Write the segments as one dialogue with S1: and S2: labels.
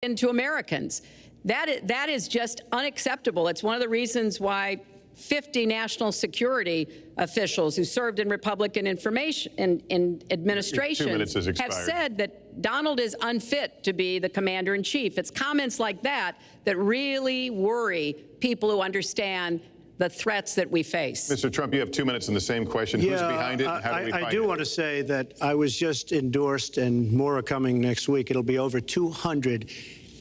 S1: into Americans. That is just unacceptable. It's one of the reasons why 50 national security officials who served in Republican administration have said that Donald is unfit to be the commander-in-chief. It's comments like that that really worry people who understand the threats that we face.
S2: Mr. Trump, you have 2 minutes in the same question. Who's behind it and how do we find it?
S3: I do want to say that I was just endorsed, and more are coming next week. It'll be over 200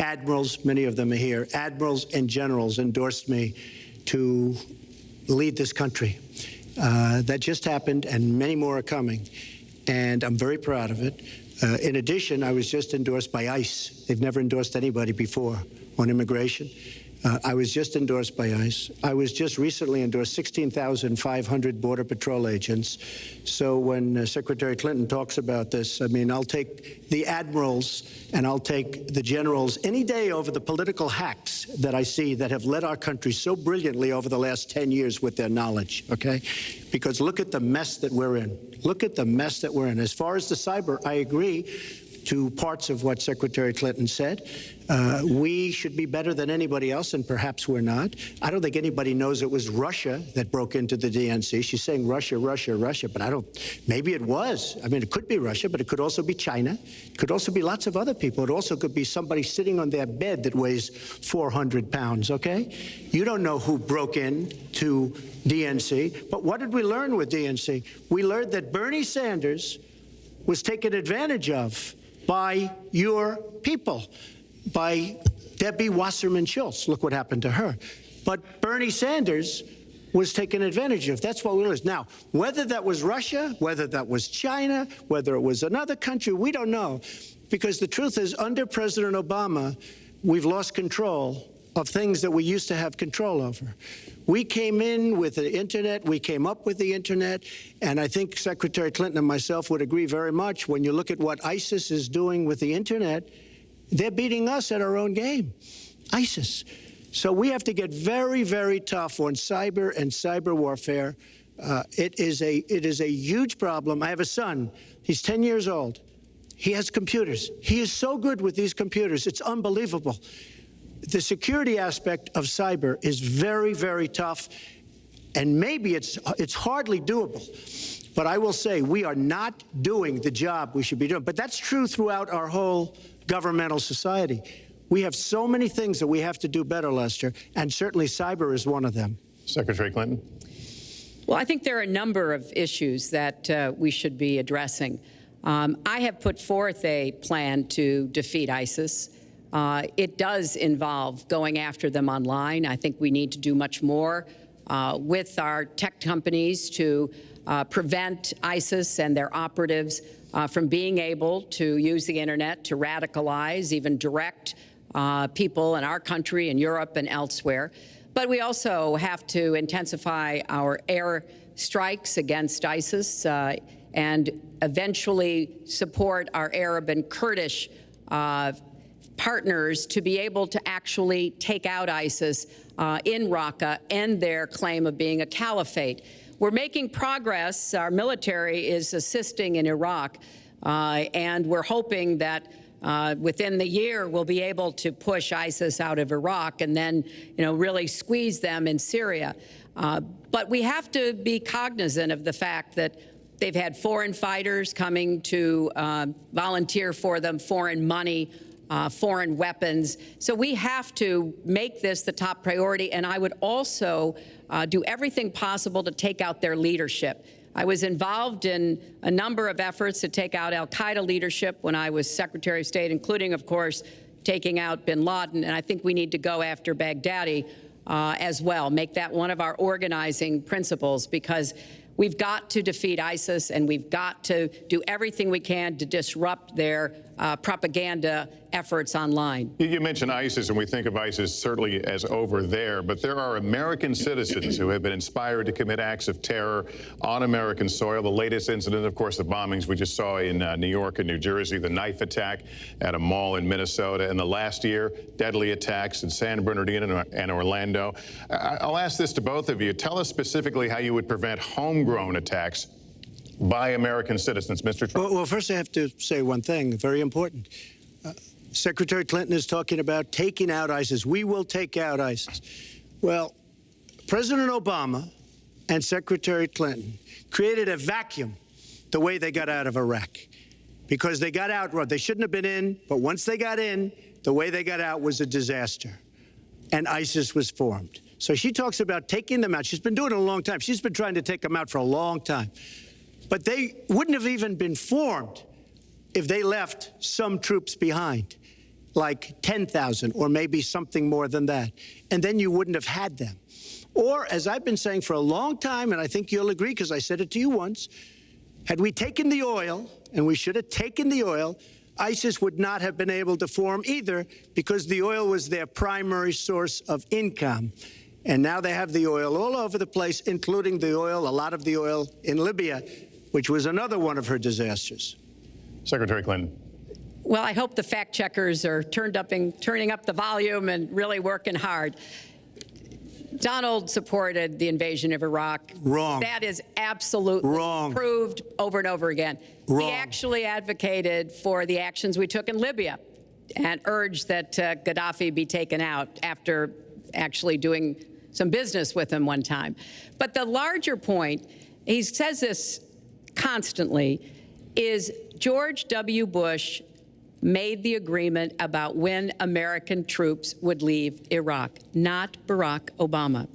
S3: admirals, many of them are here, admirals and generals endorsed me to lead this country. That just happened, and many more are coming, and I'm very proud of it. In addition, I was just endorsed by ICE. They've never endorsed anybody before on immigration. I was just endorsed by ICE. I was just recently endorsed 16,500 Border Patrol agents. So when Secretary Clinton talks about this, I mean, I'll take the admirals and I'll take the generals any day over the political hacks that I see that have led our country so brilliantly over the last 10 years with their knowledge, okay? Because look at the mess that we're in. Look at the mess that we're in. As far as the cyber, I agree to parts of what Secretary Clinton said. We should be better than anybody else, and perhaps we're not. I don't think anybody knows it was Russia that broke into the DNC. She's saying Russia, Russia, Russia, but maybe it was. I mean, it could be Russia, but it could also be China. It could also be lots of other people. It also could be somebody sitting on their bed that weighs 400 pounds, okay? You don't know who broke in to DNC, but what did we learn with DNC? We learned that Bernie Sanders was taken advantage of by your people, by Debbie Wasserman Schultz. Look what happened to her. But Bernie Sanders was taken advantage of. That's what we learned. Now, whether that was Russia, whether that was China, whether it was another country, we don't know. Because the truth is, under President Obama, we've lost control of things that we used to have control over. We came in with the internet, we came up with the internet, and I think Secretary Clinton and myself would agree very much. When you look at what ISIS is doing with the internet, they're beating us at our own game, ISIS. So we have to get very, very tough on cyber and cyber warfare. It is a huge problem. I have a son, he's 10 years old. He has computers. He is so good with these computers, it's unbelievable. The security aspect of cyber is very, very tough, and maybe it's hardly doable. But I will say we are not doing the job we should be doing. But that's true throughout our whole governmental society. We have so many things that we have to do better, Lester, and certainly cyber is one of them.
S2: Secretary Clinton?
S1: Well, I think there are a number of issues that we should be addressing. I have put forth a plan to defeat ISIS. It does involve going after them online. I think we need to do much more with our tech companies to prevent ISIS and their operatives from being able to use the internet to radicalize, even direct people in our country and Europe and elsewhere. But we also have to intensify our air strikes against ISIS and eventually support our Arab and Kurdish partners to be able to actually take out ISIS in Raqqa, end their claim of being a caliphate. We're making progress. Our military is assisting in Iraq, and we're hoping that within the year we'll be able to push ISIS out of Iraq and then, really squeeze them in Syria. But we have to be cognizant of the fact that they've had foreign fighters coming to volunteer for them, foreign money, foreign weapons. So we have to make this the top priority, and I would also do everything possible to take out their leadership. I was involved in a number of efforts to take out al-Qaeda leadership when I was Secretary of State, including, of course, taking out bin Laden, and I think we need to go after Baghdadi as well, make that one of our organizing principles, because we've got to defeat ISIS, and we've got to do everything we can to disrupt their propaganda efforts online.
S2: You mentioned ISIS, and we think of ISIS certainly as over there, but there are American citizens who have been inspired to commit acts of terror on American soil. The latest incident, of course, the bombings we just saw in New York and New Jersey, the knife attack at a mall in Minnesota, and the last year, deadly attacks in San Bernardino and Orlando. I'll ask this to both of you. Tell us specifically how you would prevent homegrown attacks by American citizens, Mr. Trump.
S3: Well, first I have to say one thing, very important. Secretary Clinton is talking about taking out ISIS. We will take out ISIS. Well, President Obama and Secretary Clinton created a vacuum the way they got out of Iraq, because they got out, they shouldn't have been in, but once they got in, the way they got out was a disaster, and ISIS was formed. So she talks about taking them out. She's been doing it a long time. She's been trying to take them out for a long time. But they wouldn't have even been formed if they left some troops behind, like 10,000 or maybe something more than that. And then you wouldn't have had them. Or, as I've been saying for a long time, and I think you'll agree because I said it to you once, had we taken the oil, and we should have taken the oil, ISIS would not have been able to form either, because the oil was their primary source of income. And now they have the oil all over the place, including the oil, a lot of the oil in Libya, which was another one of her disasters.
S2: Secretary Clinton.
S1: Well, I hope the fact checkers are turning up the volume and really working hard. Donald supported the invasion of Iraq.
S3: Wrong.
S1: That is absolutely
S3: wrong.
S1: Proved over and over again.
S3: Wrong.
S1: He actually advocated for the actions we took in Libya and urged that Gaddafi be taken out after actually doing some business with him one time. But the larger point, he says this constantly, is George W. Bush made the agreement about when American troops would leave Iraq, not Barack Obama.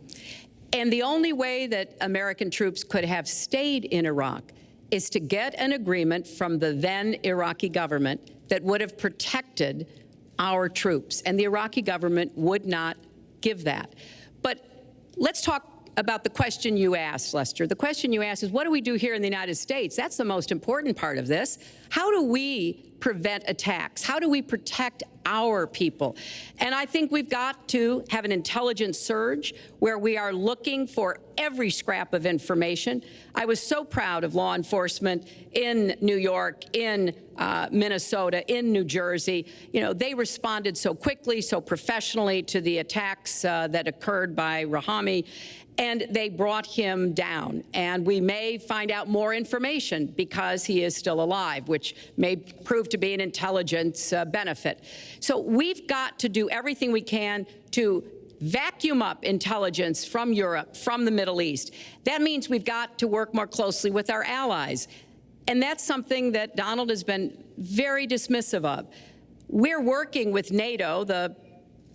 S1: And the only way that American troops could have stayed in Iraq is to get an agreement from the then Iraqi government that would have protected our troops. And the Iraqi government would not give that. But let's talk about the question you asked, Lester. The question you asked is, what do we do here in the United States? That's the most important part of this. How do we prevent attacks? How do we protect our people? And I think we've got to have an intelligence surge where we are looking for every scrap of information. I was so proud of law enforcement in New York, in Minnesota, in New Jersey. You know, they responded so quickly, so professionally to the attacks that occurred by Rahami, and they brought him down. And we may find out more information because he is still alive, which may prove to be an intelligence benefit. So we've got to do everything we can to vacuum up intelligence from Europe, from the Middle East. That means we've got to work more closely with our allies. And that's something that Donald has been very dismissive of. We're working with NATO, the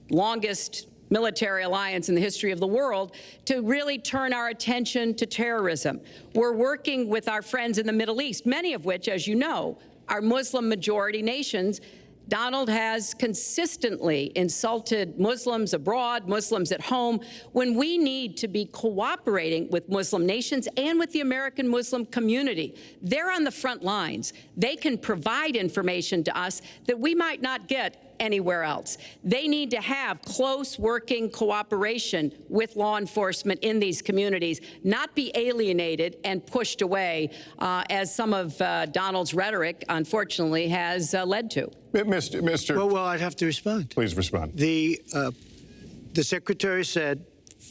S1: longest military alliance in the history of the world, to really turn our attention to terrorism. We're working with our friends in the Middle East, many of which, as you know, are Muslim-majority nations. Donald has consistently insulted Muslims abroad, Muslims at home, when we need to be cooperating with Muslim nations and with the American Muslim community. They're on the front lines. They can provide information to us that we might not get anywhere else. They need to have close working cooperation with law enforcement in these communities, not be alienated and pushed away, as some of Donald's rhetoric, unfortunately, has led to.
S2: Mr.
S3: Well, I'd have to respond.
S2: Please respond.
S3: The Secretary said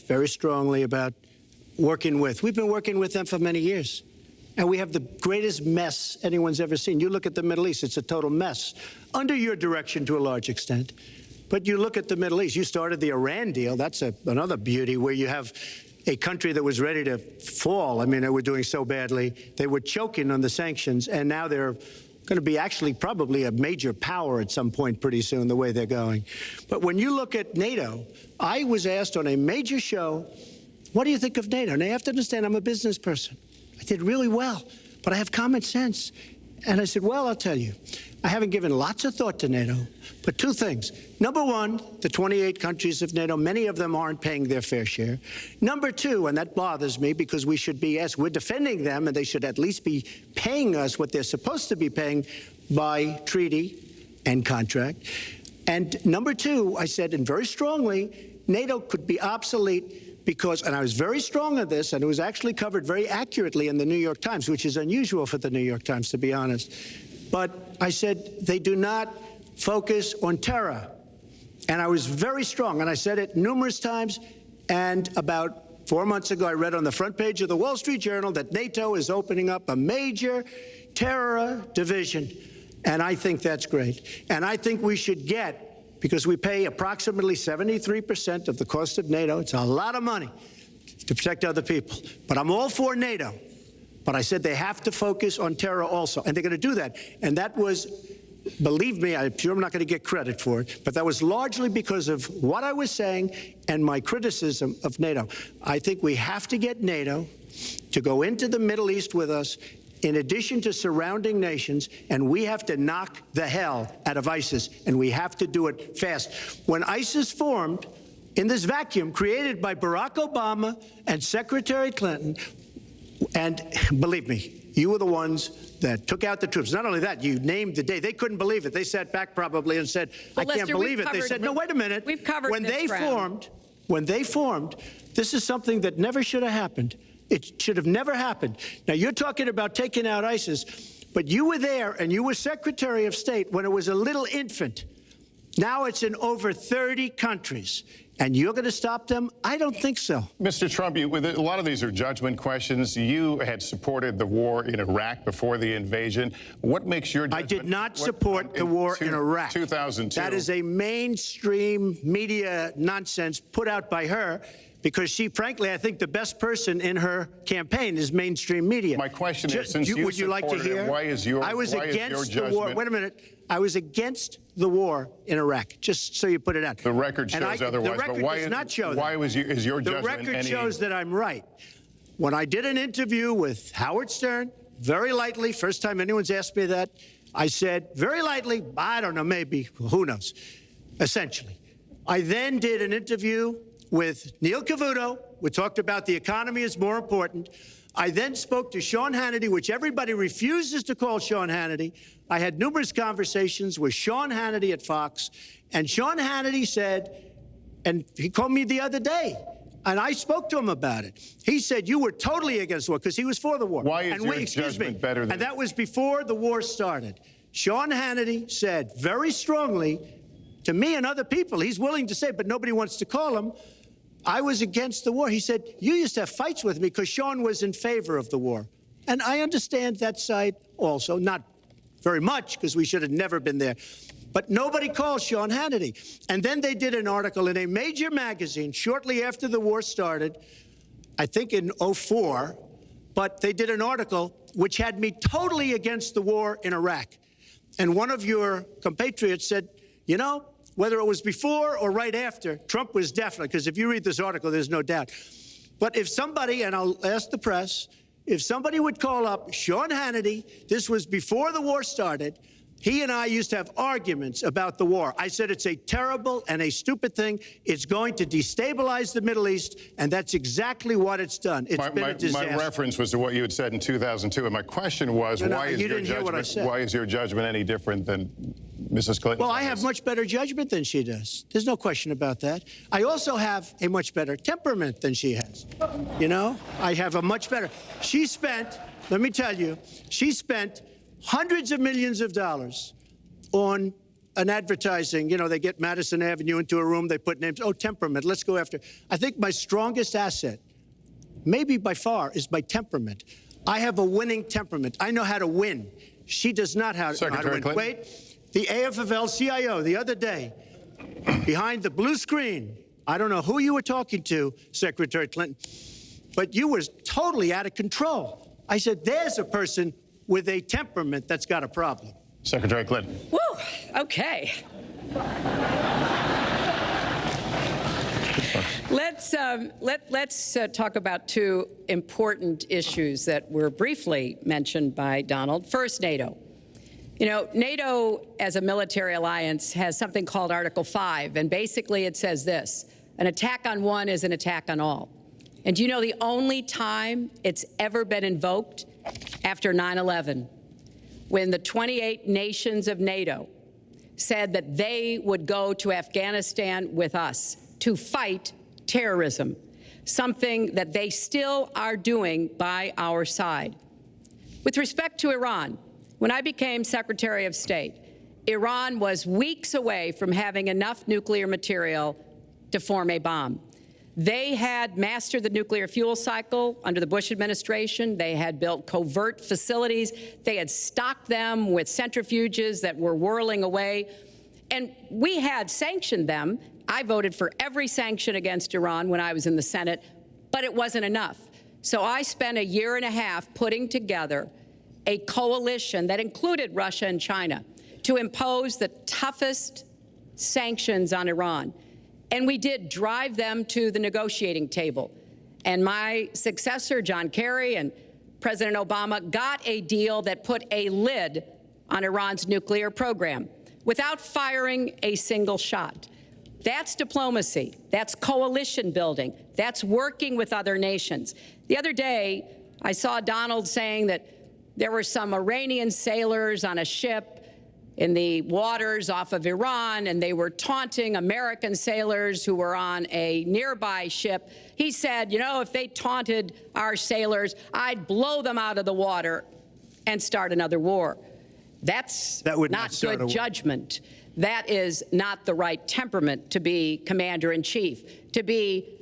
S3: very strongly about working with. We've been working with them for many years. And we have the greatest mess anyone's ever seen. You look at the Middle East, it's a total mess, under your direction to a large extent. But you look at the Middle East, you started the Iran deal. That's another beauty, where you have a country that was ready to fall. I mean, they were doing so badly. They were choking on the sanctions, and now they're going to be actually probably a major power at some point pretty soon, the way they're going. But when you look at NATO, I was asked on a major show, what do you think of NATO? And you have to understand, I'm a business person. I did really well, but I have common sense. And I said, well, I'll tell you, I haven't given lots of thought to NATO, but two things. Number one, the 28 countries of NATO, many of them aren't paying their fair share. Number two, and that bothers me because we should be, as we're defending them, and they should at least be paying us what they're supposed to be paying by treaty and contract. And number two, I said, and very strongly, NATO could be obsolete because, and I was very strong on this, and it was actually covered very accurately in the New York Times, which is unusual for the New York Times, to be honest. But I said they do not focus on terror. And I was very strong, and I said it numerous times. And about 4 months ago, I read on the front page of the Wall Street Journal that NATO is opening up a major terror division. And I think that's great. And I think we should get, because we pay approximately 73% of the cost of NATO. It's a lot of money to protect other people. But I'm all for NATO. But I said they have to focus on terror also. And they're going to do that. And that was, believe me, I'm sure I'm not going to get credit for it, but that was largely because of what I was saying and my criticism of NATO. I think we have to get NATO to go into the Middle East with us, in addition to surrounding nations, and we have to knock the hell out of ISIS, and we have to do it fast. When ISIS formed in this vacuum created by Barack Obama and Secretary Clinton, and believe me, you were the ones that took out the troops. Not only that, you named the day. They couldn't believe it. They sat back probably and said, I can't believe it. They said, no, wait a minute.
S1: We've covered
S3: when they formed, this is something that never should have happened. It should have never happened. Now, you're talking about taking out ISIS, but you were there and you were Secretary of State when it was a little infant. Now it's in over 30 countries. And you're going to stop them? I don't think so.
S2: Mr. Trump, a lot of these are judgment questions. You had supported the war in Iraq before the invasion. What makes your judgment?
S3: I did not support the war in Iraq.
S2: 2002.
S3: That is a mainstream media nonsense put out by her, because she, frankly, I think the best person in her campaign is mainstream media.
S2: My question is, since you
S3: would you like to hear?
S2: Why is your
S3: I was against
S2: your
S3: the war. Wait a minute. I was against the war in Iraq, just so you put it out.
S2: The record shows otherwise.
S3: The record does not show that.
S2: Why is your judgment
S3: The record shows that I'm right. When I did an interview with Howard Stern, very lightly, first time anyone's asked me that, I said, very lightly, I don't know, maybe, who knows, essentially. I then did an interview with Neil Cavuto. We talked about the economy is more important. I then spoke to Sean Hannity, which everybody refuses to call Sean Hannity. I had numerous conversations with Sean Hannity at Fox, and Sean Hannity said, and he called me the other day, and I spoke to him about it. He said, you were totally against the war, because he was for the war.
S2: Why is your judgment better than...
S3: And that was before the war started. Sean Hannity said very strongly to me and other people, he's willing to say, but nobody wants to call him, I was against the war. He said, you used to have fights with me because Sean was in favor of the war. And I understand that side also, not very much, because we should have never been there. But nobody called Sean Hannity. And then they did an article in a major magazine shortly after the war started, I think in '04, but they did an article which had me totally against the war in Iraq. And one of your compatriots said, you know, whether it was before or right after, Trump was definitely, because if you read this article, there's no doubt. But if somebody, and I'll ask the press, if somebody would call up Sean Hannity, this was before the war started, he and I used to have arguments about the war. I said it's a terrible and a stupid thing. It's going to destabilize the Middle East, and that's exactly what it's done. It's been a disaster.
S2: My reference was to what you had said in 2002, and my question was, why is your judgment any different than Mrs. Clinton?
S3: Well, I have much better judgment than she does. There's no question about that. I also have a much better temperament than she has. You know, I have a much better. She spent, let me tell you, she spent hundreds of millions of dollars on an advertising. You know, they get Madison Avenue into a room, they put names. Oh, temperament, let's go after. I think my strongest asset, maybe by far, is my temperament. I have a winning temperament. I know how to win. She does not know how to win.
S2: Clinton.
S3: Wait, the AFL-CIO the other day, behind the blue screen, I don't know who you were talking to, Secretary Clinton, but you were totally out of control. I said, there's a person with a temperament that's got a problem.
S2: Secretary Clinton.
S1: Woo, okay. Let's talk about two important issues that were briefly mentioned by Donald. First, NATO. You know, NATO as a military alliance has something called Article 5, and basically it says this: an attack on one is an attack on all. And do you know the only time it's ever been invoked? After 9/11, when the 28 nations of NATO said that they would go to Afghanistan with us to fight terrorism, something that they still are doing by our side. With respect to Iran, when I became Secretary of State, Iran was weeks away from having enough nuclear material to form a bomb. They had mastered the nuclear fuel cycle under the Bush administration. They had built covert facilities. They had stocked them with centrifuges that were whirling away. And we had sanctioned them. I voted for every sanction against Iran when I was in the Senate, but it wasn't enough. So I spent a year and a half putting together a coalition that included Russia and China to impose the toughest sanctions on Iran. And we did drive them to the negotiating table. And my successor, John Kerry, and President Obama got a deal that put a lid on Iran's nuclear program without firing a single shot. That's diplomacy. That's coalition building. That's working with other nations. The other day, I saw Donald saying that there were some Iranian sailors on a ship in the waters off of Iran, and they were taunting American sailors who were on a nearby ship. He said, you know, if they taunted our sailors, I'd blow them out of the water and start another war. That's not good judgment. That is not the right temperament to be commander-in-chief, to be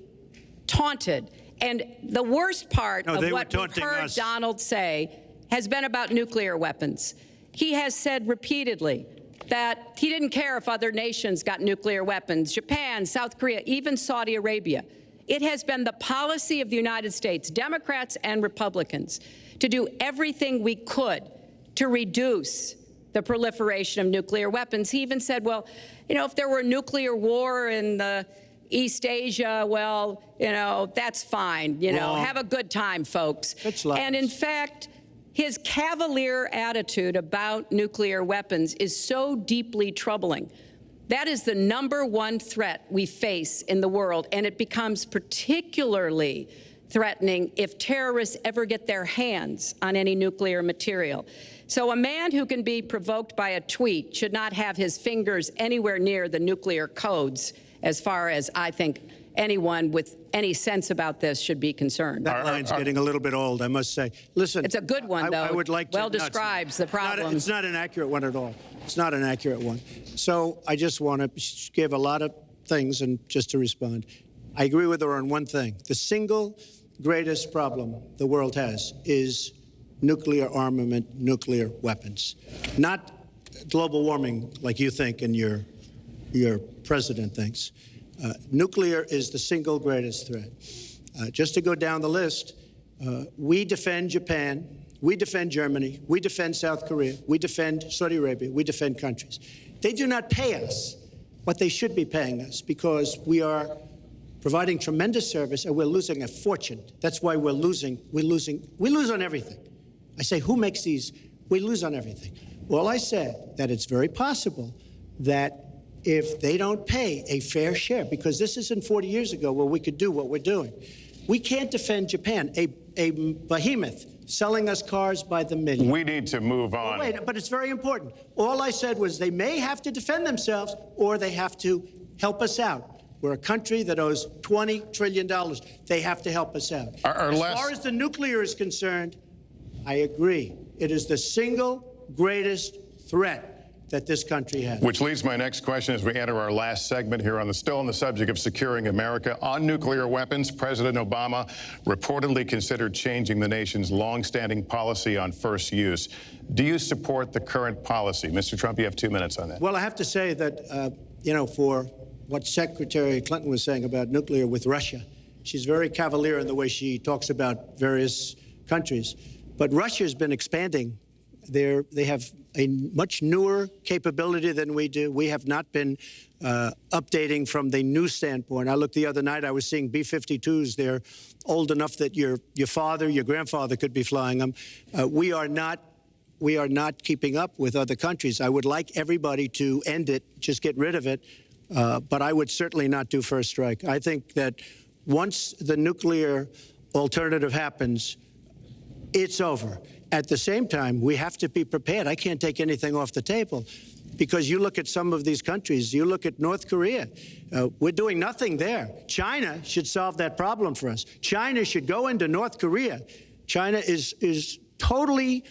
S1: taunted. And the worst part of what we've heard Donald say has been about nuclear weapons. He has said repeatedly that he didn't care if other nations got nuclear weapons, Japan, South Korea, even Saudi Arabia. It has been the policy of the United States, Democrats and Republicans, to do everything we could to reduce the proliferation of nuclear weapons. He even said, well, you know, if there were a nuclear war in the East Asia, well, you know, that's fine. You know, have a good time, folks. And in fact, his cavalier attitude about nuclear weapons is so deeply troubling. That is the #1 threat we face in the world, and it becomes particularly threatening if terrorists ever get their hands on any nuclear material. So a man who can be provoked by a tweet should not have his fingers anywhere near the nuclear codes, as far as I think anyone with any sense about this should be concerned.
S3: That line's getting a little bit old, I must say. Listen,
S1: it's a good one, though.
S3: I would like to,
S1: well describes the problem.
S3: It's not an accurate one at all. It's not an accurate one. So I just want to give a lot of things, and just to respond, I agree with her on one thing. The single greatest problem the world has is nuclear armament, nuclear weapons, not global warming like you think and your president thinks. Nuclear is the single greatest threat. Just to go down the list, we defend Japan, we defend Germany, we defend South Korea, we defend Saudi Arabia, we defend countries. They do not pay us what they should be paying us because we are providing tremendous service and we're losing a fortune. That's why we're losing. We lose on everything. I say, who makes these? We lose on everything. Well, I said that it's very possible that if they don't pay a fair share, because this isn't 40 years ago where we could do what we're doing. We can't defend Japan, a behemoth selling us cars by the million.
S2: We need to move on.
S3: Wait, but it's very important. All I said was they may have to defend themselves or they have to help us out. We're a country that owes $20 trillion. They have to help us out. As far as the nuclear is concerned, I agree. It is the single greatest threat that this country has.
S2: Which leads my next question as we enter our last segment here still on the subject of securing America. On nuclear weapons, President Obama reportedly considered changing the nation's longstanding policy on first use. Do you support the current policy? Mr. Trump, you have 2 minutes on that.
S3: Well, I have to say that, for what Secretary Clinton was saying about nuclear with Russia, she's very cavalier in the way she talks about various countries. But Russia's been expanding. They have a much newer capability than we do. We have not been updating from the new standpoint. I looked the other night, I was seeing B-52s. They're old enough that your father, your grandfather could be flying them. We are not keeping up with other countries. I would like everybody to end it, just get rid of it. But I would certainly not do first strike. I think that once the nuclear alternative happens, it's over. At the same time, we have to be prepared. I can't take anything off the table because you look at some of these countries. You look at North Korea. We're doing nothing there. China should solve that problem for us. China should go into North Korea. China is totally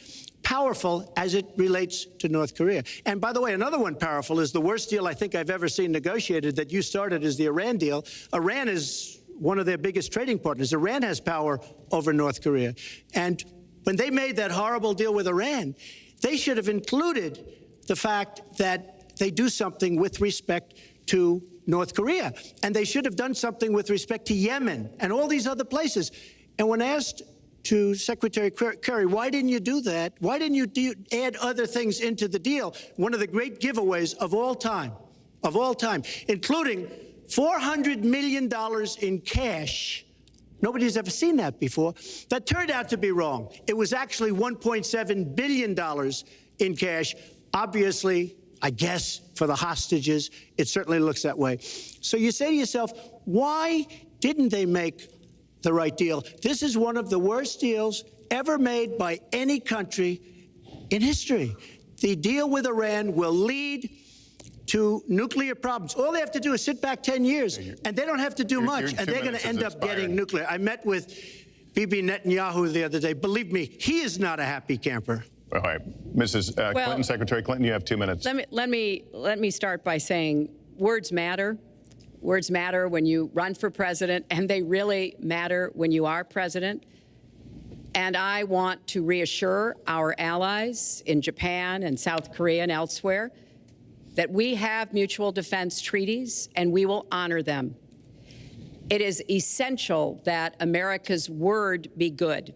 S3: powerful as it relates to North Korea. And by the way, another one powerful is the worst deal I think I've ever seen negotiated that you started is the Iran deal. Iran is one of their biggest trading partners. Iran has power over North Korea. And when they made that horrible deal with Iran, they should have included the fact that they do something with respect to North Korea. And they should have done something with respect to Yemen and all these other places. And when asked to Secretary Kerry, why didn't you do that? Why didn't you add other things into the deal? One of the great giveaways of all time, including $400 million in cash. Nobody's ever seen that before. That turned out to be wrong. It was actually $1.7 billion in cash. Obviously, I guess, for the hostages, it certainly looks that way. So you say to yourself, why didn't they make the right deal? This is one of the worst deals ever made by any country in history. The deal with Iran will lead to nuclear problems. All they have to do is sit back 10 years, and they don't have to do much, and they're going to end up getting nuclear. I met with Bibi Netanyahu the other day. Believe me, he is not a happy camper.
S2: All right, Mrs. Clinton, Secretary Clinton, you have 2 minutes.
S1: Let me start by saying words matter. Words matter when you run for president, and they really matter when you are president. And I want to reassure our allies in Japan and South Korea and elsewhere that we have mutual defense treaties, and we will honor them. It is essential that America's word be good.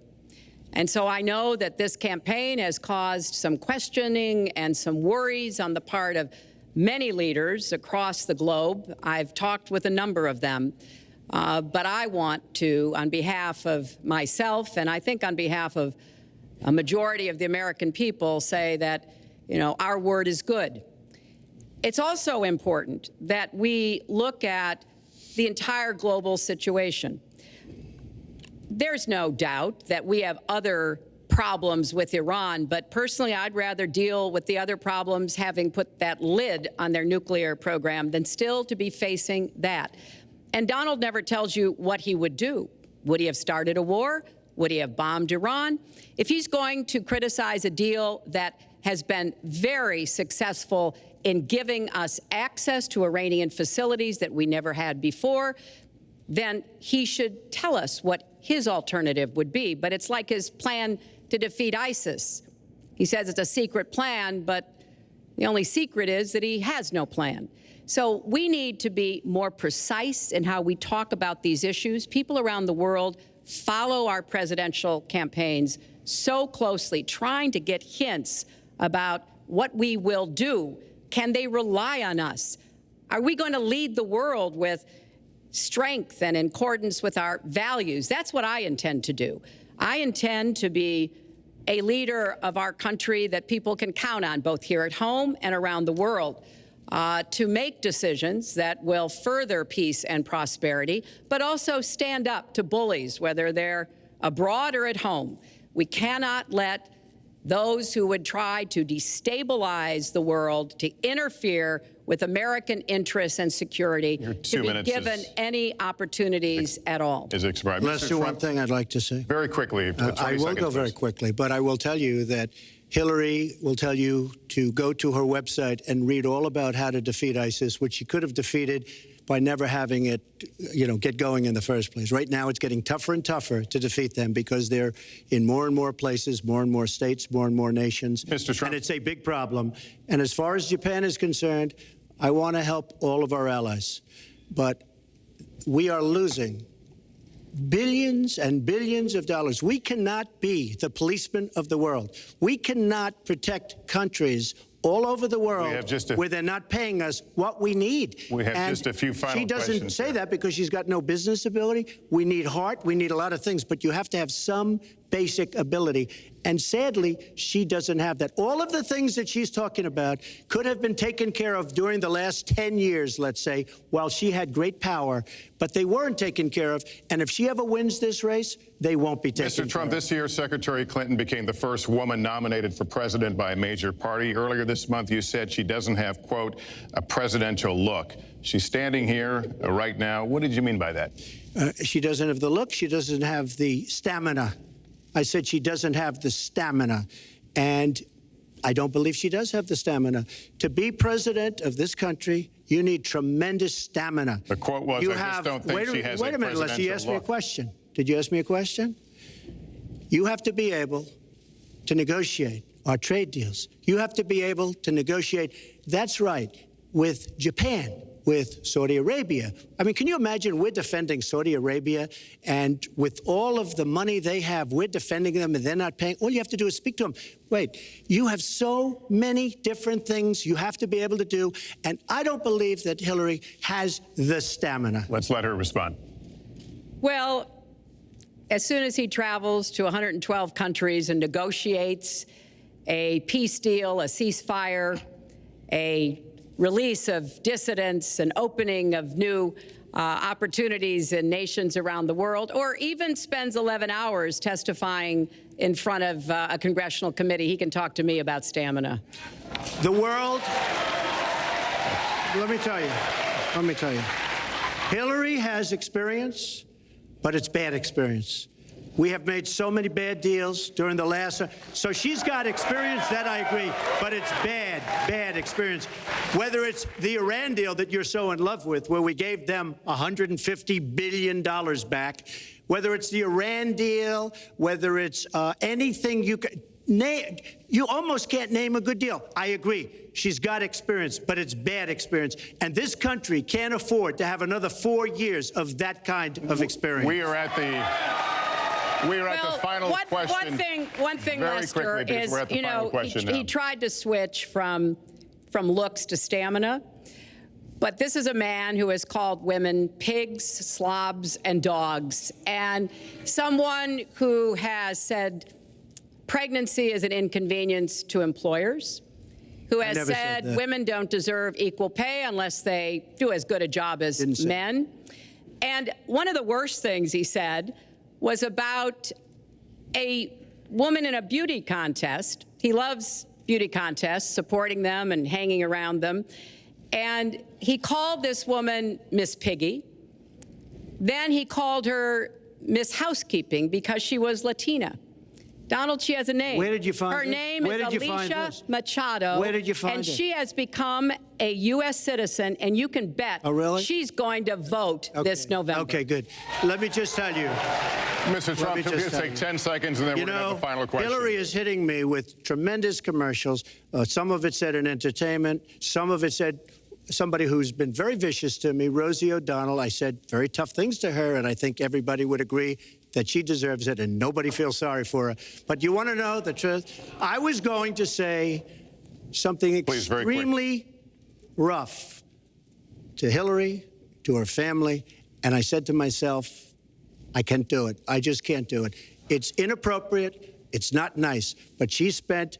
S1: And so I know that this campaign has caused some questioning and some worries on the part of many leaders across the globe. I've talked with a number of them, but I want to, on behalf of myself, and I think on behalf of a majority of the American people, say that, our word is good. It's also important that we look at the entire global situation. There's no doubt that we have other problems with Iran, but personally, I'd rather deal with the other problems having put that lid on their nuclear program than still to be facing that. And Donald never tells you what he would do. Would he have started a war? Would he have bombed Iran? If he's going to criticize a deal that has been very successful in giving us access to Iranian facilities that we never had before, then he should tell us what his alternative would be. But it's like his plan to defeat ISIS. He says it's a secret plan, but the only secret is that he has no plan. So we need to be more precise in how we talk about these issues. People around the world follow our presidential campaigns so closely, trying to get hints about what we will do. Can they rely on us? Are we going to lead the world with strength and in accordance with our values? That's what I intend to do. I intend to be a leader of our country that people can count on, both here at home and around the world, to make decisions that will further peace and prosperity, but also stand up to bullies, whether they're abroad or at home. We cannot let those who would try to destabilize the world, to interfere with American interests and security, to be given any opportunities at all.
S2: Is expired.
S3: Lester, one thing I'd like to say.
S2: Very quickly.
S3: I will go very quickly, but I will tell you that Hillary will tell you to go to her website and read all about how to defeat ISIS, which she could have defeated by never having it, get going in the first place. Right now, it's getting tougher and tougher to defeat them because they're in more and more places, more and more states, more and more nations.
S2: Mr. Trump.
S3: And it's a big problem. And as far as Japan is concerned, I want to help all of our allies. But we are losing billions and billions of dollars. We cannot be the policeman of the world. We cannot protect countries all over the world where they're not paying us what we need.
S2: We have just a few final questions.
S3: She doesn't say that because she's got no business ability. We need heart. We need a lot of things. But you have to have some basic ability. And sadly, she doesn't have that. All of the things that she's talking about could have been taken care of during the last 10 years, let's say, while she had great power. But they weren't taken care of. And if she ever wins this race, they won't be taken care of.
S2: Mr. Trump, this year, Secretary Clinton became the first woman nominated for president by a major party. Earlier this month, you said she doesn't have, quote, a presidential look. She's standing here right now. What did you mean by that?
S3: She doesn't have the look. She doesn't have the stamina. I said she doesn't have the stamina. And I don't believe she does have the stamina. To be president of this country, You need tremendous stamina.
S2: The quote was,
S3: You
S2: I just don't think she has
S3: wait a minute, unless you asked me a question. Did you ask me a question? You have to be able to negotiate our trade deals. You have to be able to negotiate, that's right, with Japan, with Saudi Arabia. I mean, can you imagine we're defending Saudi Arabia, and with all of the money they have, we're defending them and they're not paying? All you have to do is speak to them. Wait, you have so many different things you have to be able to do, and I don't believe that Hillary has the stamina.
S2: Let's let her respond.
S1: Well, as soon as he travels to 112 countries and negotiates a peace deal, a ceasefire, a release of dissidents, an opening of new opportunities in nations around the world, or even spends 11 hours testifying in front of a congressional committee, he can talk to me about stamina.
S3: The world, let me tell you, Hillary has experience, but it's bad experience. We have made so many bad deals during the last, so she's got experience, that I agree, but it's bad experience. Whether it's the Iran deal that you're so in love with, where we gave them $150 billion back, whether it's the Iran deal, whether it's anything you can name, you almost can't name a good deal. I agree. She's got experience, but it's bad experience. And this country can't afford to have another 4 years of that kind of experience.
S2: We are at the final question.
S1: One thing,
S2: very
S1: Lester,
S2: quickly,
S1: is,
S2: we're at the final question
S1: he tried to switch from looks to stamina. But this is a man who has called women pigs, slobs, and dogs, and someone who has said pregnancy is an inconvenience to employers, who has said women don't deserve equal pay unless they do as good a job as men. And one of the worst things he said was about a woman in a beauty contest. He loves beauty contests, supporting them and hanging around them. And he called this woman Miss Piggy. Then he called her Miss Housekeeping because she was Latina. Donald, she has a name.
S3: Where did you find
S1: her
S3: this?
S1: name
S3: Where
S1: is
S3: did you find
S1: Alicia
S3: this?
S1: Machado.
S3: Where did you find
S1: and
S3: it?
S1: she has become a U.S. citizen, and you can bet she's going to vote this November.
S3: Okay, good. Let me just tell you.
S2: Mr. Trump, can we just take 10 seconds, and then we're going to have the final question.
S3: Hillary is hitting me with tremendous commercials. Some of it said in entertainment. Some of it said somebody who's been very vicious to me, Rosie O'Donnell. I said very tough things to her, and I think everybody would agree that she deserves it, and nobody feels sorry for her. But you want to know the truth? I was going to say something extremely rough to Hillary, to her family, and I said to myself, I can't do it. I just can't do it. It's inappropriate. It's not nice. But she spent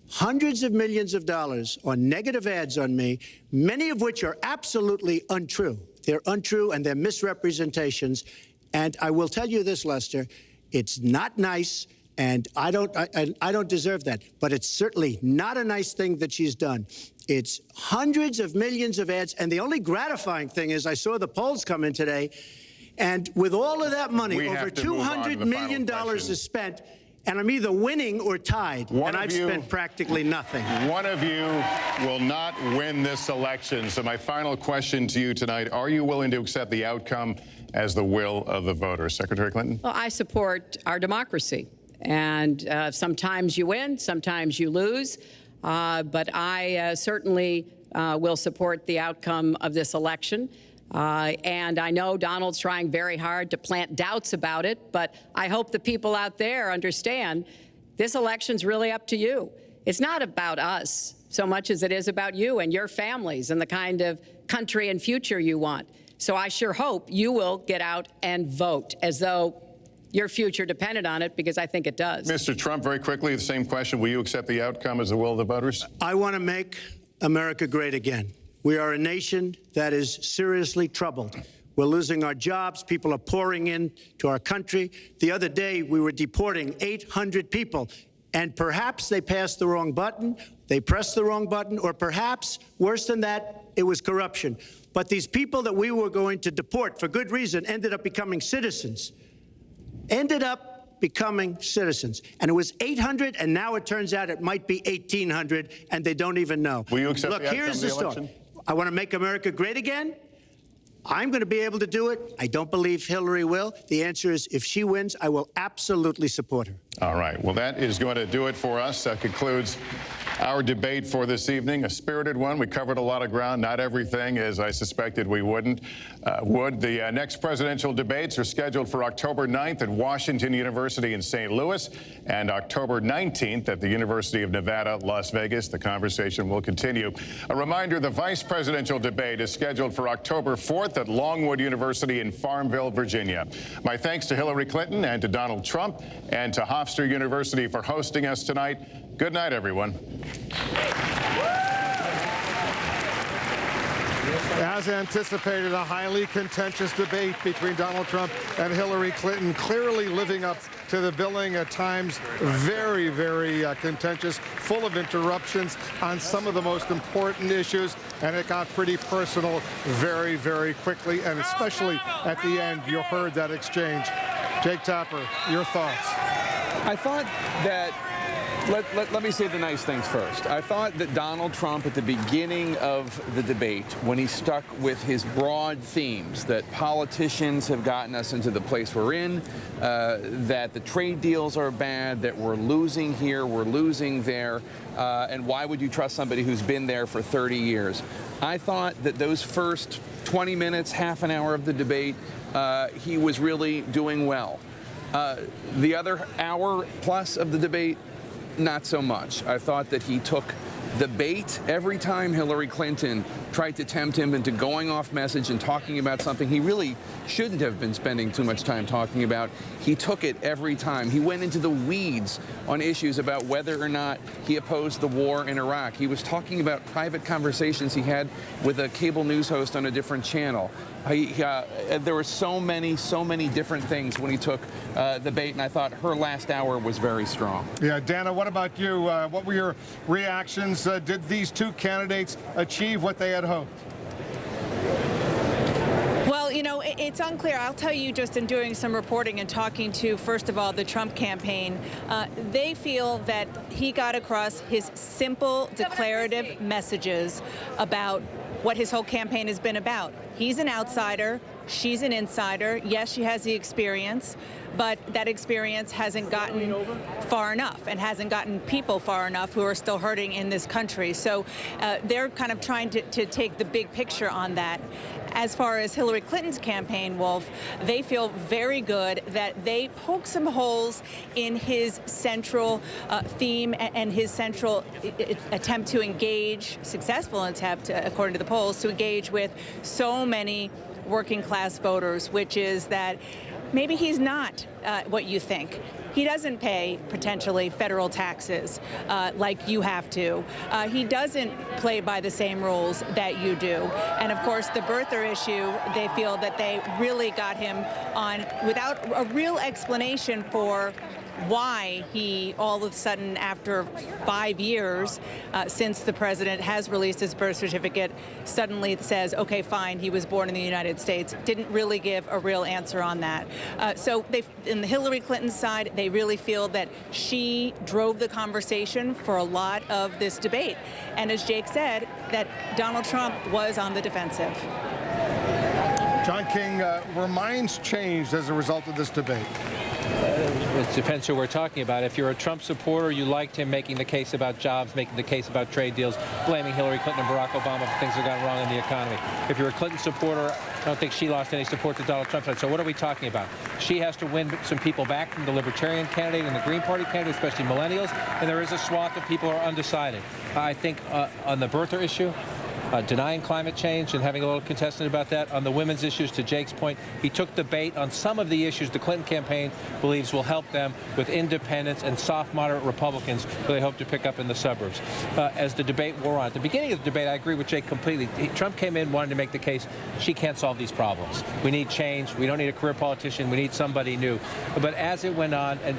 S3: hundreds of millions of dollars on negative ads on me, many of which are absolutely untrue. They're untrue and they're misrepresentations. And I will tell you this, Lester, it's not nice, and I don't deserve that. But it's certainly not a nice thing that she's done. It's hundreds of millions of ads, and the only gratifying thing is I saw the polls come in today, and with all of that money, over $200 million is spent, and I'm either winning or tied, and I've spent practically nothing.
S2: One of you will not win this election. So my final question to you tonight, are you willing to accept the outcome as the will of the voters? Secretary Clinton?
S1: Well, I support our democracy. And sometimes you win, sometimes you lose. But I certainly will support the outcome of this election. And I know Donald's trying very hard to plant doubts about it, but I hope the people out there understand this election's really up to you. It's not about us so much as it is about you and your families and the kind of country and future you want. So I sure hope you will get out and vote as though your future depended on it, because I think it does.
S2: Mr. Trump, very quickly, the same question. Will you accept the outcome as the will of the voters?
S3: I want to make America great again. We are a nation that is seriously troubled. We're losing our jobs. People are pouring into our country. The other day, we were deporting 800 people, and perhaps they passed the wrong button, they pressed the wrong button, or perhaps, worse than that, it was corruption. But these people that we were going to deport for good reason ended up becoming citizens. And it was 800, and now it turns out it might be 1,800, and they don't even know.
S2: Will you accept
S3: Look,
S2: the outcome
S3: here's
S2: of the
S3: the story.
S2: election?
S3: I want to make America great again. I'm going to be able to do it. I don't believe Hillary will. The answer is, if she wins, I will absolutely support her.
S2: All right. Well, that is going to do it for us. That concludes our debate for this evening. A spirited one. We covered a lot of ground, not everything, as I suspected we would. The next presidential debates are scheduled for October 9th at Washington University in St. Louis and October 19th at the University of Nevada, Las Vegas. The conversation will continue. A reminder, the vice presidential debate is scheduled for October 4th at Longwood University in Farmville, Virginia. My thanks to Hillary Clinton and to Donald Trump and to Hofstra University for hosting us tonight. Good night, everyone.
S4: As anticipated, a highly contentious debate between Donald Trump and Hillary Clinton, clearly living up to the billing, at times very, very contentious, full of interruptions on some of the most important issues, and it got pretty personal very, very quickly, and especially at the end, you heard that exchange. Jake Tapper, your thoughts?
S5: I thought that Let me say the nice things first. I thought that Donald Trump, at the beginning of the debate, when he stuck with his broad themes, that politicians have gotten us into the place we're in, that the trade deals are bad, that we're losing here, we're losing there, and why would you trust somebody who's been there for 30 years? I thought that those first 20 minutes, half an hour of the debate, he was really doing well. The other hour plus of the debate, not so much. I thought that he took the bait every time Hillary Clinton tried to tempt him into going off message and talking about something he really shouldn't have been spending too much time talking about. He took it every time. He went into the weeds on issues about whether or not he opposed the war in Iraq. He was talking about private conversations he had with a cable news host on a different channel. There were so many different things when he took the bait, and I thought her last hour was very strong.
S4: Yeah, Dana, what about you? What were your reactions? Did these two candidates achieve what they had hoped?
S6: Well, you know, it's unclear. I'll tell you, just in doing some reporting and talking to, first of all, the Trump campaign, they feel that he got across his simple, declarative messages about what his whole campaign has been about. He's an outsider. She's an insider. Yes, she has the experience, but that experience hasn't gotten far enough and hasn't gotten people far enough who are still hurting in this country. So they're kind of trying to take the big picture on that. As far as Hillary Clinton's campaign, Wolf, they feel very good that they poke some holes in his central theme and his central attempt to engage, successful attempt, according to the polls, to engage with so many working class voters, which is that maybe he's not what you think. He doesn't pay, potentially, federal taxes like you have to. He doesn't play by the same rules that you do. And, of course, the birther issue, they feel that they really got him on without a real explanation for why he all of a sudden, after 5 years since the president has released his birth certificate, suddenly says, okay, fine, he was born in the United States. Didn't really give a real answer on that. So in the Hillary Clinton side, they really feel that she drove the conversation for a lot of this debate. And as Jake said, that Donald Trump was on the defensive.
S4: John King, were minds changed as a result of this debate?
S7: It depends who we're talking about. If you're a Trump supporter, you liked him making the case about jobs, making the case about trade deals, blaming Hillary Clinton and Barack Obama for things that have gone wrong in the economy. If you're a Clinton supporter, I don't think she lost any support to Donald Trump. So what are we talking about? She has to win some people back from the Libertarian candidate and the Green Party candidate, especially millennials, and there is a swath of people who are undecided. I think on the birther issue, denying climate change and having a little contestant about that. On the women's issues, to Jake's point, he took the bait on some of the issues the Clinton campaign believes will help them with independents and soft, moderate Republicans who they hope to pick up in the suburbs. As the debate wore on, at the beginning of the debate, I agree with Jake completely. Trump came in, wanted to make the case, she can't solve these problems. We need change. We don't need a career politician. We need somebody new. But as it went on, and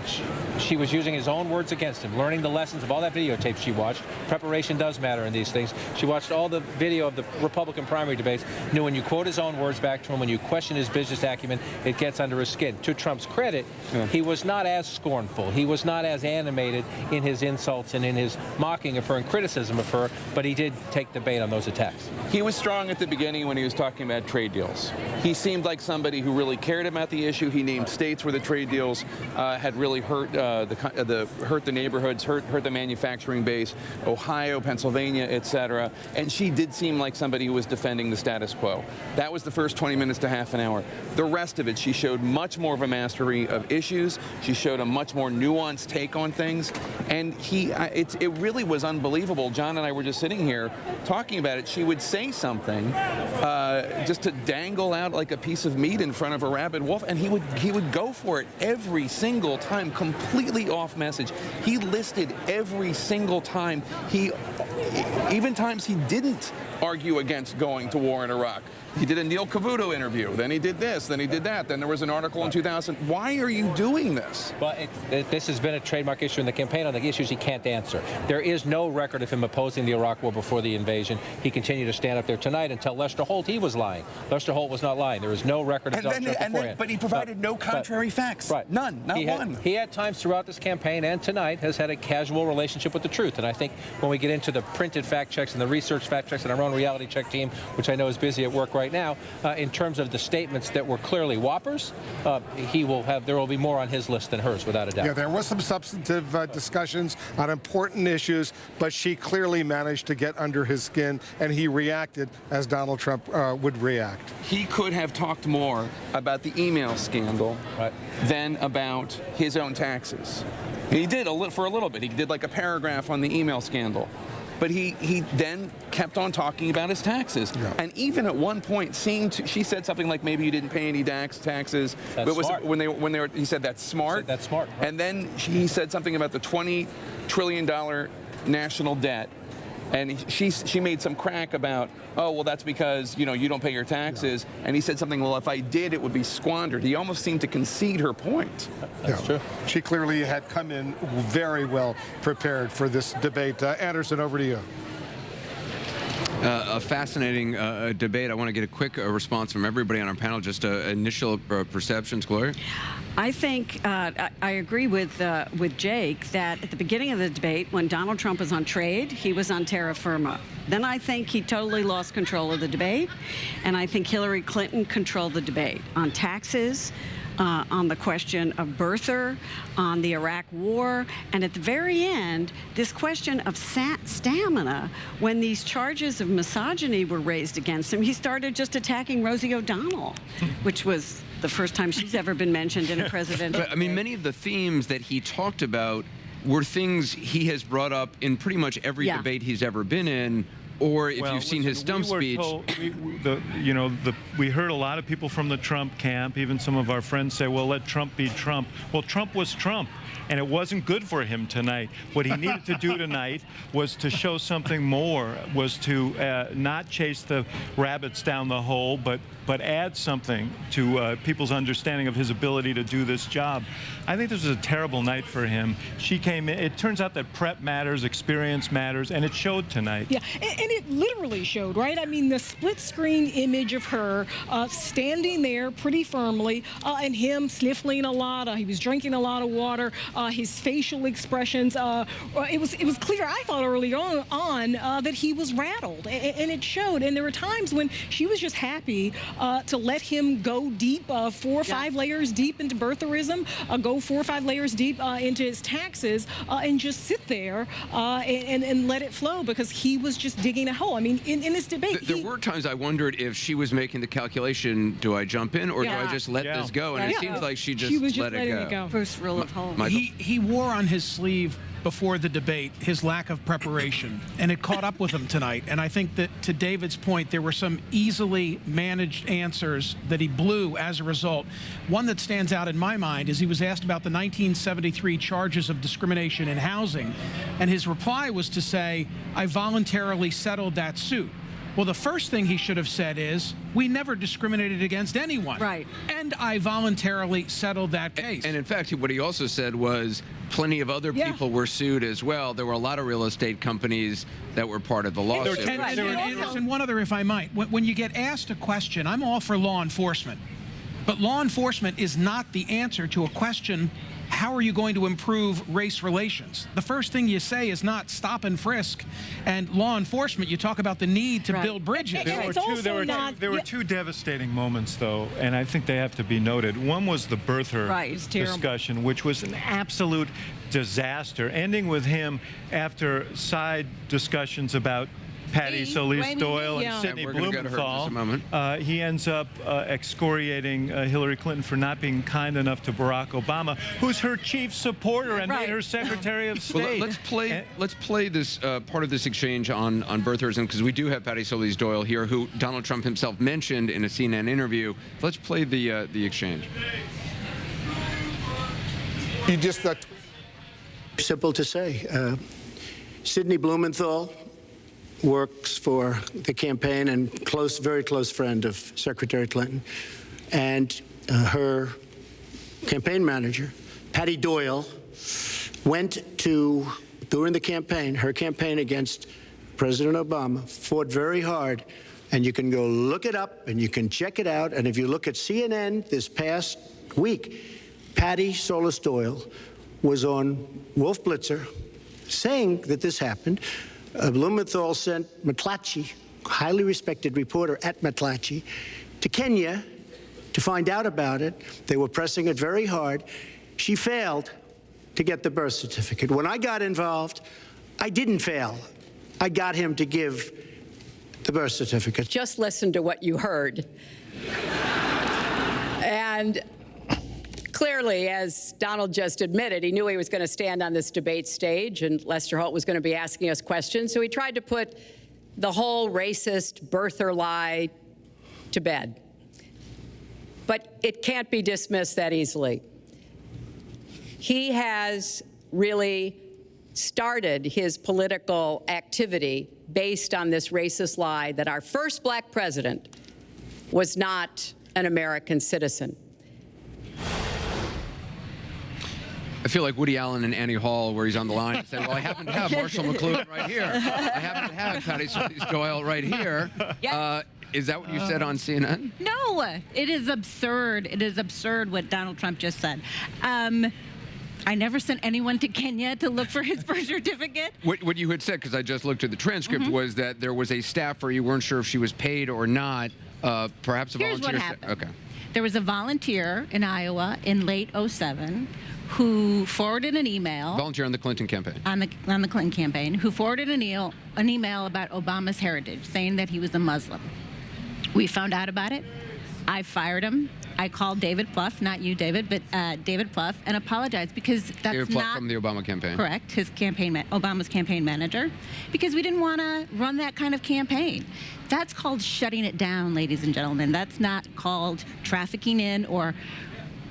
S7: she was using his own words against him, learning the lessons of all that videotape she watched. Preparation does matter in these things. She watched all the video of the Republican primary debates knew when you quote his own words back to him, when you question his business acumen, it gets under his skin. To Trump's credit, he was not as scornful. He was not as animated in his insults and in his mocking of her and criticism of her, but he did take the bait on those attacks.
S5: He was strong at the beginning when he was talking about trade deals. He seemed like somebody who really cared about the issue. He named states where the trade deals had really hurt the neighborhoods, hurt the manufacturing base, Ohio, Pennsylvania, etc. And she did seem like somebody who was defending the status quo. That was the first 20 minutes to half an hour. The rest of it, she showed much more of a mastery of issues. She showed a much more nuanced take on things. And it really was unbelievable. John and I were just sitting here talking about it. She would say something just to dangle out like a piece of meat in front of a rabid wolf, and he would go for it every single time, completely off message. He listed every single time. Even times he didn't argue against going to war in Iraq. He did a Neil Cavuto interview, then he did this, then he did that, then there was an article in 2000. Why are you doing this?
S7: Well, this has been a trademark issue in the campaign on the issues he can't answer. There is no record of him opposing the Iraq war before the invasion. He continued to stand up there tonight and tell Lester Holt he was lying. Lester Holt was not lying. There is no record of Donald Trump beforehand.
S5: But he provided no contrary facts.
S7: Right.
S5: None, not one.
S7: He at times throughout this campaign and tonight has had a casual relationship with the truth. And I think when we get into the printed fact checks and the research fact checks and our own reality check team, which I know is busy at work right now, in terms of the statements that were clearly whoppers, there will be more on his list than hers, without a doubt.
S4: Yeah, there was some substantive discussions on important issues, but she clearly managed to get under his skin, and he reacted as Donald Trump would react.
S5: He could have talked more about the email scandal than about his own taxes. He did for a little bit. He did like a paragraph on the email scandal. But he then kept on talking about his taxes. Yeah. And even at one point she said something like, maybe you didn't pay any taxes.
S7: That's
S5: but
S7: smart.
S5: He said that's smart.
S7: That's smart. Right.
S5: And then he said something about the $20 trillion national debt. And she made some crack about, oh, well, that's because, you don't pay your taxes. Yeah. And he said something, well, if I did, it would be squandered. He almost seemed to concede her point.
S7: That's true.
S4: She clearly had come in very well prepared for this debate. Anderson, over to you.
S8: A fascinating debate. I want to get a quick response from everybody on our panel. Just initial perceptions, Gloria.
S9: I think I agree with Jake that at the beginning of the debate, when Donald Trump was on trade, he was on terra firma. Then I think he totally lost control of the debate, and I think Hillary Clinton controlled the debate on taxes, on the question of birther, on the Iraq war, and at the very end, this question of stamina. When these charges of misogyny were raised against him, he started just attacking Rosie O'Donnell, which was the first time she's ever been mentioned in a presidential
S8: But, I mean, many of the themes that he talked about were things he has brought up in pretty much every debate he's ever been in. Or if you've seen his stump speech.
S10: We heard a lot of people from the Trump camp, even some of our friends say, well, let Trump be Trump. Well, Trump was Trump, and it wasn't good for him tonight. What he needed to do tonight was to show something more, was to not chase the rabbits down the hole, but add something to people's understanding of his ability to do this job. I think this was a terrible night for him. She came in. It turns out that prep matters, experience matters, and it showed tonight.
S11: Yeah, and it literally showed, right? I mean, the split screen image of her standing there pretty firmly and him sniffling a lot. He was drinking a lot of water. His facial expressions. It was clear, I thought, early on that he was rattled, and it showed. And there were times when she was just happy to let him go deep, 4 or 5 layers deep into birtherism, go 4 or 5 layers deep into his taxes, and just sit there and let it flow, because he was just digging a hole. I mean, in this debate,
S8: there were times I wondered if she was making the calculation: do I jump in or do I just let this go? And it seems like she was
S9: just
S8: let it go.
S9: First rule of home.
S12: He wore on his sleeve before the debate his lack of preparation, and it caught up with him tonight. And I think that, to David's point, there were some easily managed answers that he blew as a result. One that stands out in my mind is he was asked about the 1973 charges of discrimination in housing, and his reply was to say, I voluntarily settled that suit. Well, the first thing he should have said is, we never discriminated against anyone.
S9: Right.
S12: And I voluntarily settled that case.
S8: And in fact, what he also said was plenty of other people were sued as well. There were a lot of real estate companies that were part of the lawsuit.
S12: And one other, if I might. When you get asked a question, I'm all for law enforcement. But law enforcement is not the answer to a question, how are you going to improve race relations? The first thing you say is not stop and frisk. And law enforcement, you talk about the need to build bridges.
S10: There were two devastating moments, though, and I think they have to be noted. One was the birther discussion, which was an absolute disaster, ending with him after side discussions about Patty Solis Doyle and Sidney Blumenthal. He ends up excoriating Hillary Clinton for not being kind enough to Barack Obama, who's her chief supporter and made her Secretary of State.
S8: Well, let's play this part of this exchange on birtherism, because we do have Patty Solis Doyle here, who Donald Trump himself mentioned in a CNN interview. Let's play the exchange.
S3: You just simple to say. Sidney Blumenthal works for the campaign and very close friend of Secretary Clinton, and her campaign manager, Patty Doyle, went to, during the campaign, her campaign against President Obama, fought very hard, and you can go look it up and you can check it out, and if you look at CNN this past week, Patty Solis Doyle was on Wolf Blitzer saying that this happened. Blumenthal sent McClatchy, highly respected reporter at McClatchy, to Kenya to find out about it. They were pressing it very hard. She failed to get the birth certificate. When I got involved, I didn't fail. I got him to give the birth certificate.
S1: Just listen to what you heard. And clearly, as Donald just admitted, he knew he was going to stand on this debate stage and Lester Holt was going to be asking us questions. So he tried to put the whole racist birther lie to bed. But it can't be dismissed that easily. He has really started his political activity based on this racist lie that our first black president was not an American citizen.
S8: I feel like Woody Allen and Annie Hall, where he's on the line and saying, well, I happen to have Marshall McLuhan right here. I happen to have Patty Solis Doyle right here. Is that what you said on CNN?
S13: No, it is absurd. It is absurd what Donald Trump just said. I never sent anyone to Kenya to look for his birth certificate.
S8: What you had said, because I just looked at the transcript, was that there was a staffer, you weren't sure if she was paid or not, perhaps a volunteer.
S13: Here's what happened.
S8: Okay.
S13: There was a volunteer in Iowa in late '07 who forwarded an email.
S8: Volunteer on the Clinton campaign.
S13: On the Clinton campaign, who forwarded an email about Obama's heritage, saying that he was a Muslim. We found out about it. I fired him. I called David Plouffe, not you, David, but David Plouffe, and apologized because that's
S8: David Plouffe
S13: not
S8: from the Obama campaign.
S13: Correct, his Obama's campaign manager, because we didn't want to run that kind of campaign. That's called shutting it down, ladies and gentlemen. That's not called trafficking in or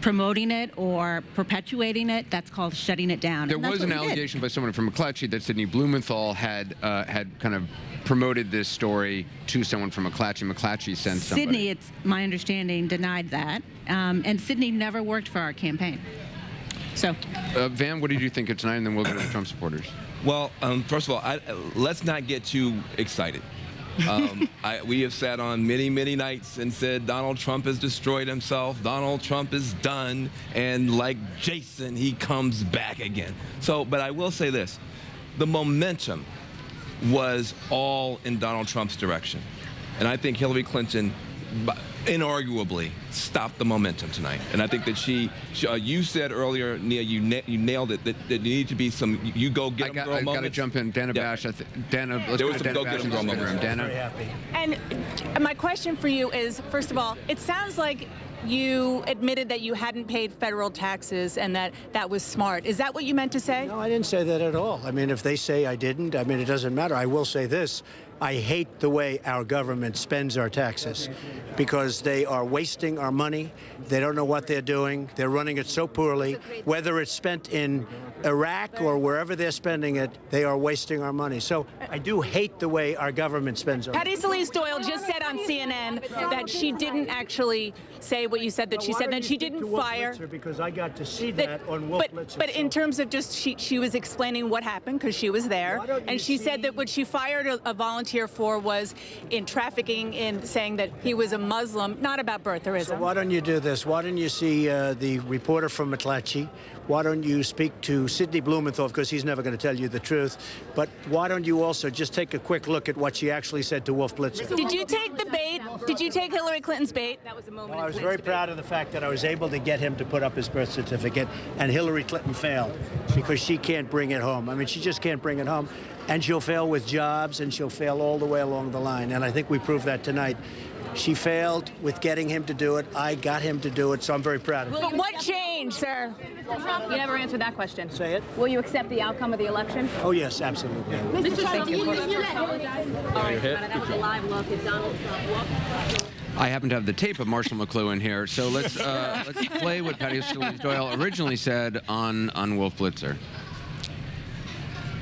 S13: promoting it or perpetuating it. That's called shutting it down.
S8: There was an allegation by someone from McClatchy that Sidney Blumenthal had kind of promoted this story to someone from McClatchy. McClatchy sent somebody.
S13: Sidney, it's my understanding, denied that. And Sidney never worked for our campaign. So,
S8: Van, what did you think of tonight? And then we'll go to the Trump supporters.
S14: Well, first of all, let's not get too excited. We have sat on many, many nights and said Donald Trump has destroyed himself. Donald Trump is done. And like Jason, he comes back again. So, but I will say this. The momentum was all in Donald Trump's direction. And I think Hillary Clinton inarguably stopped the momentum tonight. And I think that you said earlier, Nia, you nailed it, that there need to be some go get them girl moments.
S8: I got to jump in. Dana Bash, let's
S14: go get them girl moments.
S8: Dana.
S6: And my question for you is, first of all, it sounds like you admitted that you hadn't paid federal taxes and that was smart. Is that what you meant to say?
S3: No, I didn't say that at all. I mean, if they say I didn't, I mean, it doesn't matter. I will say this. I hate the way our government spends our taxes because they are wasting our money. They don't know what they're doing. They're running it so poorly. Whether it's spent in Iraq or wherever they're spending it, they are wasting our money. So I do hate the way our government spends our money.
S6: Patty Solis-Doyle just said on CNN that she didn't actually say what you said that she said, that she didn't fire.
S3: Because I got to see that on Wolf Blitzer.
S6: But in terms of just, she was explaining what happened because she was there, and she said that what she fired a volunteer for was in trafficking, in saying that he was a Muslim, not about birtherism.
S3: So why don't you do this? Why don't you see the reporter from McClatchy? Why don't you speak to Sidney Blumenthal, because he's never going to tell you the truth. But why don't you also just take a quick look at what she actually said to Wolf Blitzer?
S6: Did you take the bait? Did you take Hillary Clinton's bait? That was a moment.
S3: Well, I was very proud of the fact that I was able to get him to put up his birth certificate, and Hillary Clinton failed because she can't bring it home. I mean, she just can't bring it home. And she'll fail with jobs, and she'll fail all the way along the line. And I think we proved that tonight. She failed with getting him to do it. I got him to do it, so I'm very proud of her.
S6: But what changed, sir?
S15: You never answered that question.
S3: Say it.
S15: Will you accept the outcome of the election?
S3: Oh, yes, absolutely.
S15: Mr. Trump, you
S8: That
S15: was a live look at Donald Trump.
S8: I happen to have the tape of Marshall McLuhan here, so let's play what Patty Solis-Doyle originally said on Wolf Blitzer.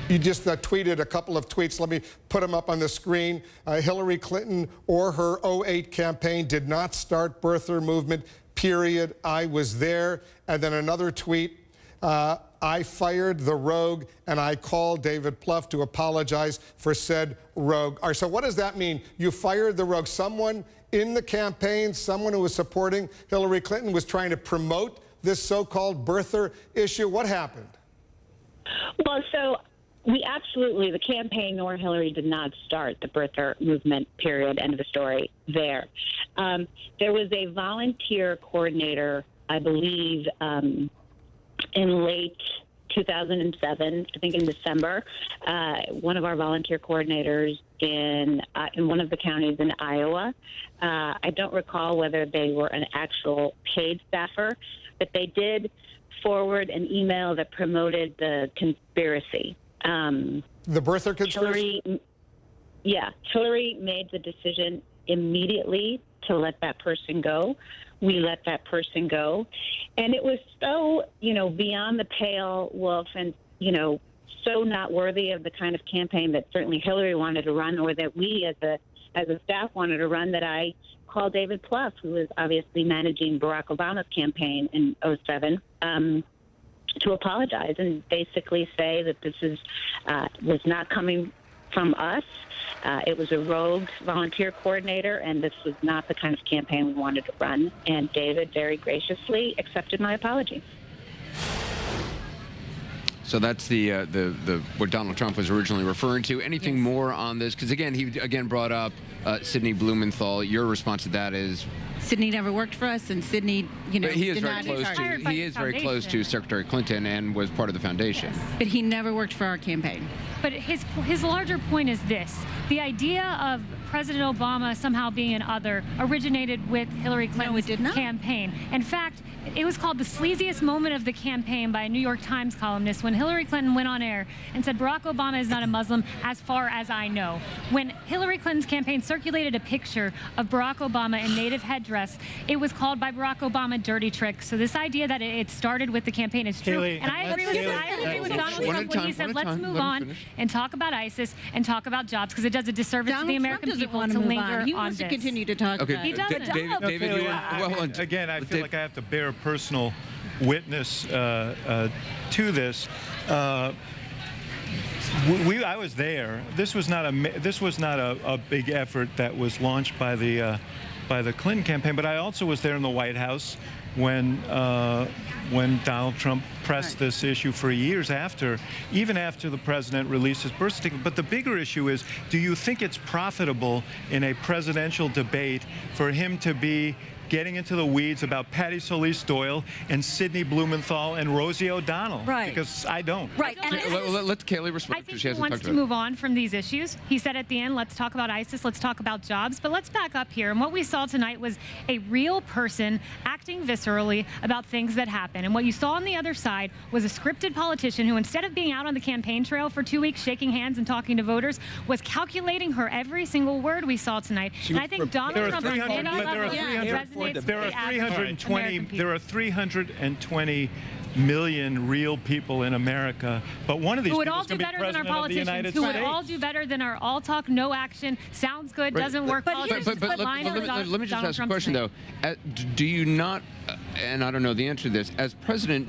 S4: You just tweeted a couple of tweets. Let me put them up on the screen. Hillary Clinton or her 08 campaign did not start birther movement, period. I was there. And then another tweet. I fired the rogue, and I called David Plouffe to apologize for said rogue. All right, so what does that mean? You fired the rogue. Someone in the campaign, someone who was supporting Hillary Clinton was trying to promote this so-called birther issue. What happened?
S16: Well, so we absolutely, the campaign nor Hillary did not start the birther movement, period, end of the story there. There was a volunteer coordinator, I believe, in late 2007, I think in December, one of our volunteer coordinators in one of the counties in Iowa. I don't recall whether they were an actual paid staffer, but they did forward an email that promoted the conspiracy.
S4: The birther conspiracy?
S16: Hillary made the decision immediately to let that person go. We let that person go. And it was so, beyond the pale, Wolf, and, so not worthy of the kind of campaign that certainly Hillary wanted to run, or that we as a staff wanted to run, that I called David Plouffe, who was obviously managing Barack Obama's campaign in 2007, to apologize and basically say that this was not coming from us. It was a rogue volunteer coordinator, and this was not the kind of campaign we wanted to run. And David very graciously accepted my apology.
S8: So that's the what Donald Trump was originally referring to. Anything more on this? Because again, he brought up Sidney Blumenthal. Your response to that is?
S9: Sidney never worked for us, and Sidney,
S8: But he is very close to. He is very close to Secretary Clinton and was part of the foundation.
S9: But he never worked for our campaign.
S17: But his larger point is this: the idea of President Obama somehow being an other originated with Hillary Clinton's campaign. In fact, it was called the sleaziest moment of the campaign by a New York Times columnist when Hillary Clinton went on air and said Barack Obama is not a Muslim as far as I know. When Hillary Clinton's campaign circulated a picture of Barack Obama in native headdress, it was called by Barack Obama dirty trick. So this idea that it started with the campaign is true.
S10: Haley,
S17: and I agree with Donald Trump when he said let's move on and talk about ISIS and talk about jobs, because it does a disservice to the American people to linger
S9: He
S17: on
S9: wants
S17: this.
S9: to continue to talk about it.
S17: He doesn't.
S8: David, you were well on.
S10: Again, I feel like I have to bear personal witness to this. I was there. This was not a big effort that was launched by the Clinton campaign, but I also was there in the White House when Donald Trump pressed this issue for years after, even after the president released his birth certificate. But the bigger issue is, do you think it's profitable in a presidential debate for him to be getting into the weeds about Patty Solis-Doyle and Sidney Blumenthal and Rosie O'Donnell?
S17: Right.
S10: Because I don't.
S17: Right.
S8: Let Kayleigh respond.
S17: I think he wants to move on from these issues. He said at the end, let's talk about ISIS, let's talk about jobs. But let's back up here. And what we saw tonight was a real person acting reacting viscerally about things that happen. And what you saw on the other side was a scripted politician who, instead of being out on the campaign trail for 2 weeks shaking hands and talking to voters, was calculating her every single word we saw tonight. And I think Donald Trump on any level resonates with the average American people.
S10: There are 320 million real people in America, but one of these
S17: who would
S10: people
S17: all
S10: is
S17: do
S10: going to be
S17: better than our
S10: president of the
S17: politicians,
S10: United
S17: who would
S10: States.
S17: all do better than our all talk, no action, sounds good, doesn't work.
S8: Let me just ask a question, though. Do you not, and I don't know the answer to this, as president,